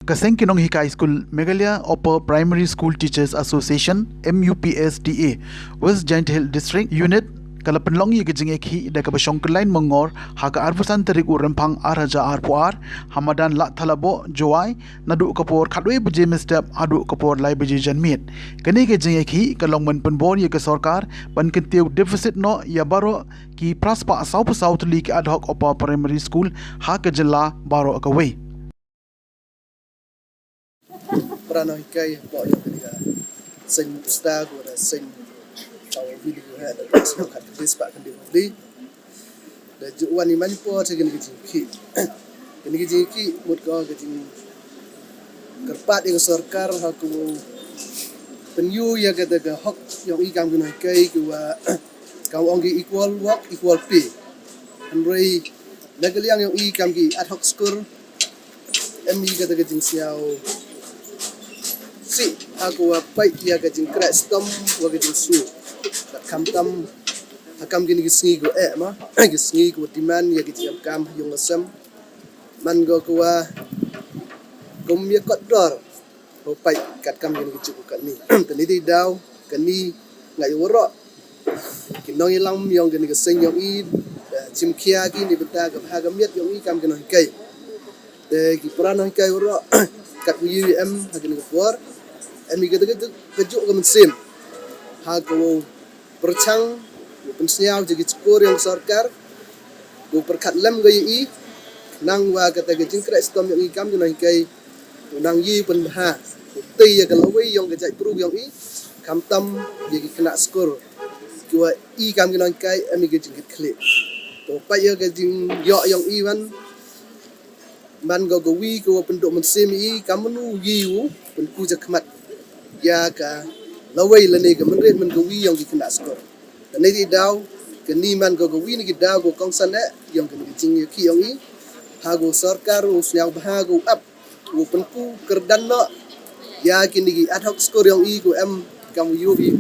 Kaseng Kinong High School Meghalaya Upper Primary School Teachers Association MUPSTA West Giant Hill District Unit kalapenlong ye gejing ekhi da kabashong lain mengor haga arbusan terik urempang araja arpuar hamadan la thalabo joai nadu kapor khadwe beje mestep adu kapor lai beje janmit kani gejing ekhi kalong men penbor ye ke sarkar ban kentiu deficit no ya baro ki praspa asau pesau tuli ki ad hoc upper primary school ha ke jela baro akawai Prano hikai po yung kaniga sen stag or sen tao video ha da sno kat this pa kan di da juwan ni man po sa kaniga ki mut ko gajing karpat yung sarkar ha ko penyu ya ga daga hok yung ikam gino hikai ko kau ongi equal work equal pay andrei nagaliang yung ikam gi ad hoc score mi ga daga jing siao si aku pai dia gajing crash tom wa gajing su kam tam hakam gini gisngi go ma gisngi go demand ya gajing kam yung asam man go kwa gom ya kot dor ho pai kat kam gini gicu kat ni tani di daw kani ngai woro kinong ilang yung gini geseng yung i chim kia gi ni beta ga hagam yet yung i kam gini kai de ki prano kai woro kat UM hagini go Emi kata kejuk ke mesin, hago percang, pensiau jadi skor yang sarkar, go perkat lem gaya nang wa kata kejing kres tom yang ikam tu nang kai, nang yi penbah, tei ya kalau wei yang kejak perug yang kam tam jadi kena skor, kau kam nang kai emi kejing klik, tu payah kejing yok yang wan, man go wi go penduk mesin kamu nu yiu penku jakmat. Ya ka lawai lane ga menret men gawi yang dikena skor dan ini daw keni man go gawi ni daw go kongsan yang kena jing ki yang i hago sarkar usnyang bahago up go penku kerdan no ya kini ad hoc skor yang i go kam yubi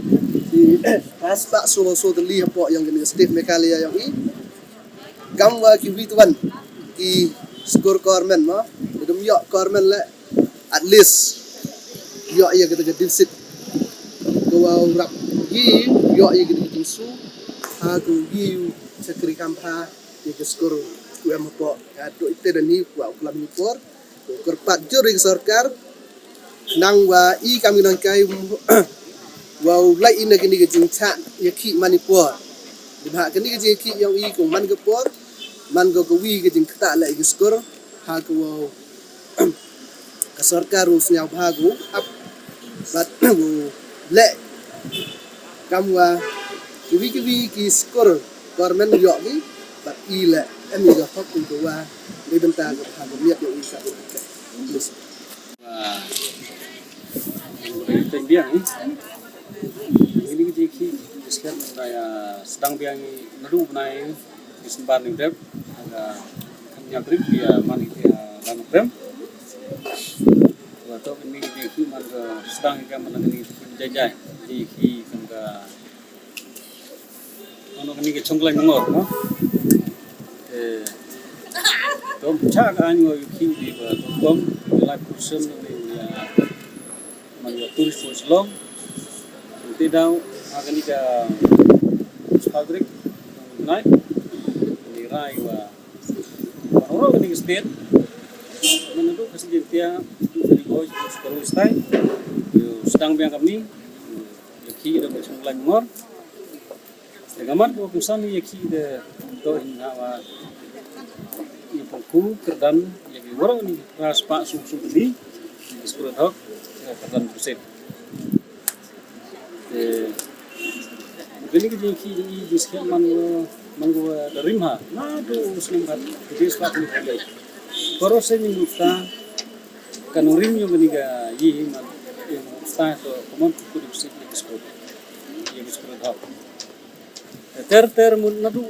di pas pak so teli po yang kena state Meghalaya yang i kam wa ki wituan ki skor kormen no dum yo kormen le at least yo ya kita jadi sit kau rap gi yo ya kita jadi su aku gi sekri kampa ya skor ku po ado ite dan ni wa ulam ni por kerpat juri sarkar nang wa i kami nang kai wa lai ina kini ke jingcha ya ki manipur di ba kini ke ki yang i ku man ke por man go wi ke jing kata la skor ha ku ka sarkar usnya bahagu up but le kamwa kiwi ki skor government yo ni but ile emi ga hok ko wa le benta ga ha miet yo isa please teng biang ini ki sekian saya sedang biang nadu benai disembar ni dep ada nyabrik dia mani dia dan rem atau ini di man sedang ikan menangani jajai di kan ono ini ke chongklai mengor no tom cha ka anyo ki di ba tom la kursen ni man ya turis for long tidak akan ika fabrik naik ni rai wa orang ini state menentu kasih dia oh sekarang stay sedang biang kami yaki ada macam lain ngor gambar ko kusan yaki de to hawa ipungku kerdan yaki orang ni ras pak sum di sekolah hok kerdan pusat ini yaki di sekian manggo darimha nah tu selimbat di sekolah ni lagi proses ni kita kanorim yung ganiga yi man yung start to common to the city school yung school hop ter mun nadu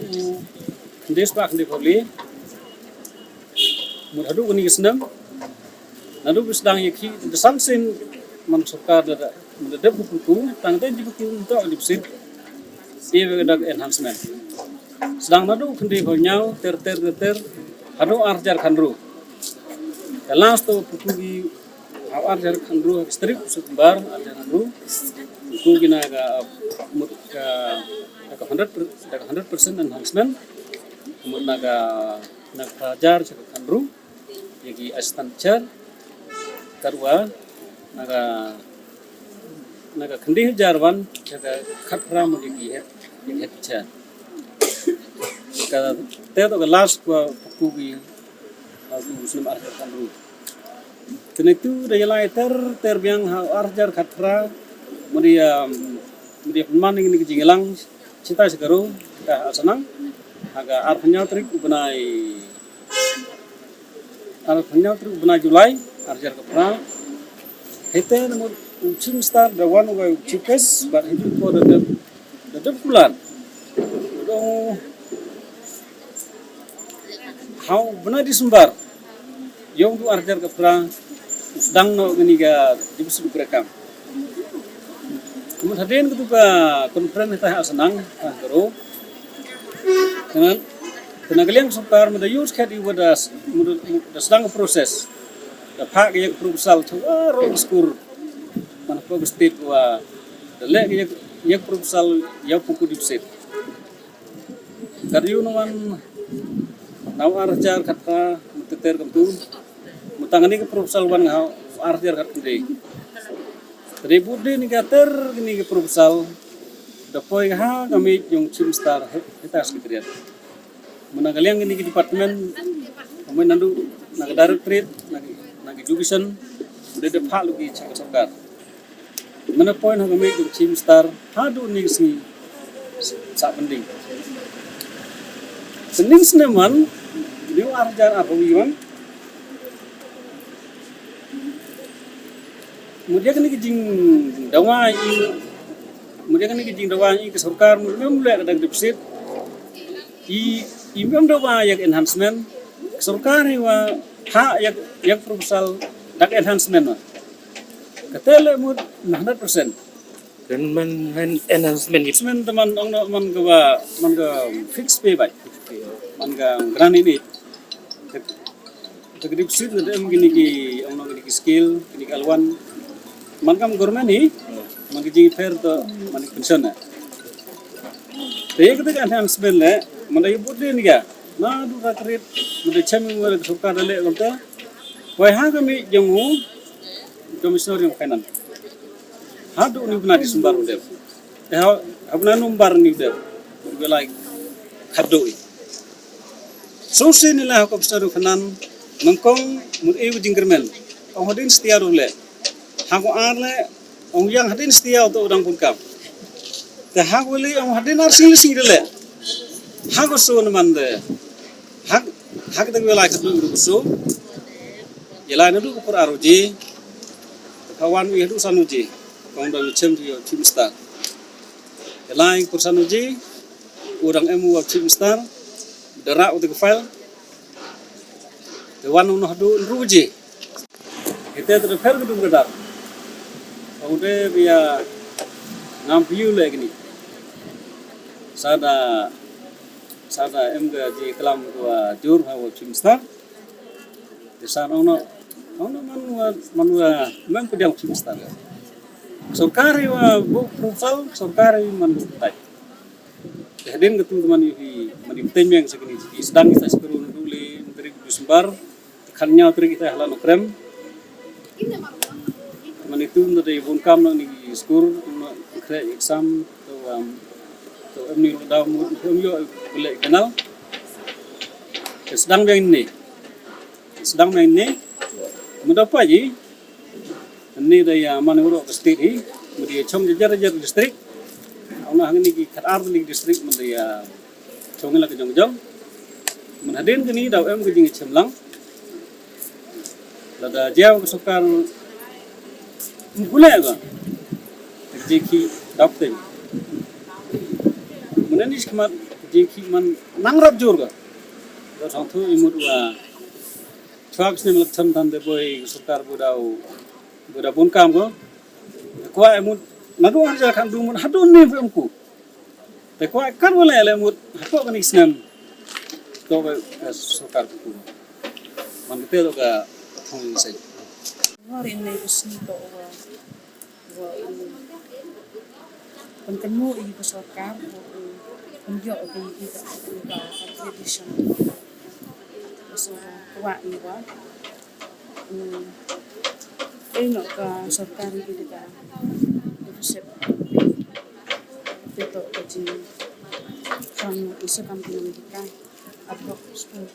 des pak de poli mun hadu gani senang nadu bisdang yaki the samsin man sarkar da de buku tang de buku untuk di city ye ga enhancement sedang nadu kendi nyau ter hadu arjar kanru last to pukugi Hawar jar kandru strip sumbar ada kandru ku gina ga mut ka 100% enhancement mut naga pelajar jar kandru yagi assistant teacher karwa naga kendih jarwan jaga khatra mo yagi head teacher ka te to last ku gi muslim arjar kandru Tentu daya lai terbiang arjar khatra media pemaning ini kejingelang cita segaru ka senang aga arhanya trik benai Julai arjar khatra hete nemu ucim star the one way chikes but hidup ko the bulan dong how benai Desember yung tu arjar khatra sedang no geniga dibesuk rekam. Kemudian ketika konferensi tah senang guru. Karena kalian sukar muda use kat ibadah muda sedang proses. Dapat yang proposal tu roh skur. Mana pun state wa dalek yang proposal yang pukul dibesuk. Karyu nawan nawar arjar kata muteter kamtu. Mutangani ke proposal wan ngau arjar kat kende. Ribudi ni kater ni ke proposal dapoi ha kami yung chimstar kita sekretariat. Menangaliang ini ke departemen kami nandu naga directorate naga education udah dapat lagi cakap sarkar. Mana poin ha kami yung chimstar hadu ni si sak penting. Sening seneman dia arjar apa wiwan Kemudian kan kijing dawai ke sarkar memang mulai kadang deposit memang dawai yang enhancement sarkar wa hak yang proposal dak enhancement katele mud 100% dan man enhancement teman man ga fix pay baik man ga gran ini deposit ada gini ki skill gini alwan man kam government ni man ki fair to man pension na te ketika enhancement le man ay budde ni ga na du rakrit man chemi wala sarkar le gamta wai ha kami jamu commissioner yang finance ha du ni bna Desember udah ha abna numbar ni udah belai khaddo so sin la ko commissioner finance mangkong mud e jinggermen ang hodin setia rule Hago arle ong yang hadin setia untuk udang pungkam. Te hago li ong hadin arsil singile. Hago so namande. Hag tak welai katu grup so. Yela nadu kur aroji. Kawan wi hadu sanuji. Kong da chem di team star. Yela kur sanuji. Udang emu wa team star. Dara utik file. Te wan no hadu ruji. Kita terfer gedung gedar. Udah dia ngampiu lagi ni. Sada emga di kelam tua jur hawa chimstar. Di sana ono manua pedang chimstar. Sarkari wa bu proposal sarkari man tai. Hadin ketu teman ini maniptem yang segini sedang kita sekeru dulu menteri Desember kannya teri kita halan krem. Itu dari bunkam ni skur kre exam to emni daw mo yo boleh kenal sedang yang ini mendapat ji ini daya manuro state hi dia chom jar district ona hangni ki khatar ni district mendia chongla ke jongjong menhadin kini daw em ke jing chemlang lada jaw ke sukar mulai ga jeki dapten menanis kemat jeki man nangrap jor ga do sangtu imut wa twak sne melak tham tham de boy sukar buda bunkam go kwa imut nadu arja kan du mun hadun ni femku te kwa kan wala ele mut hapo kan isnam to sukar ku man te do ga thong sai Hari ini kesini to wa penkenmu i besokan penjok di tradition so wa iwa no ka sarkari di ka resep itu kaji kan isa kan pinang kita abro school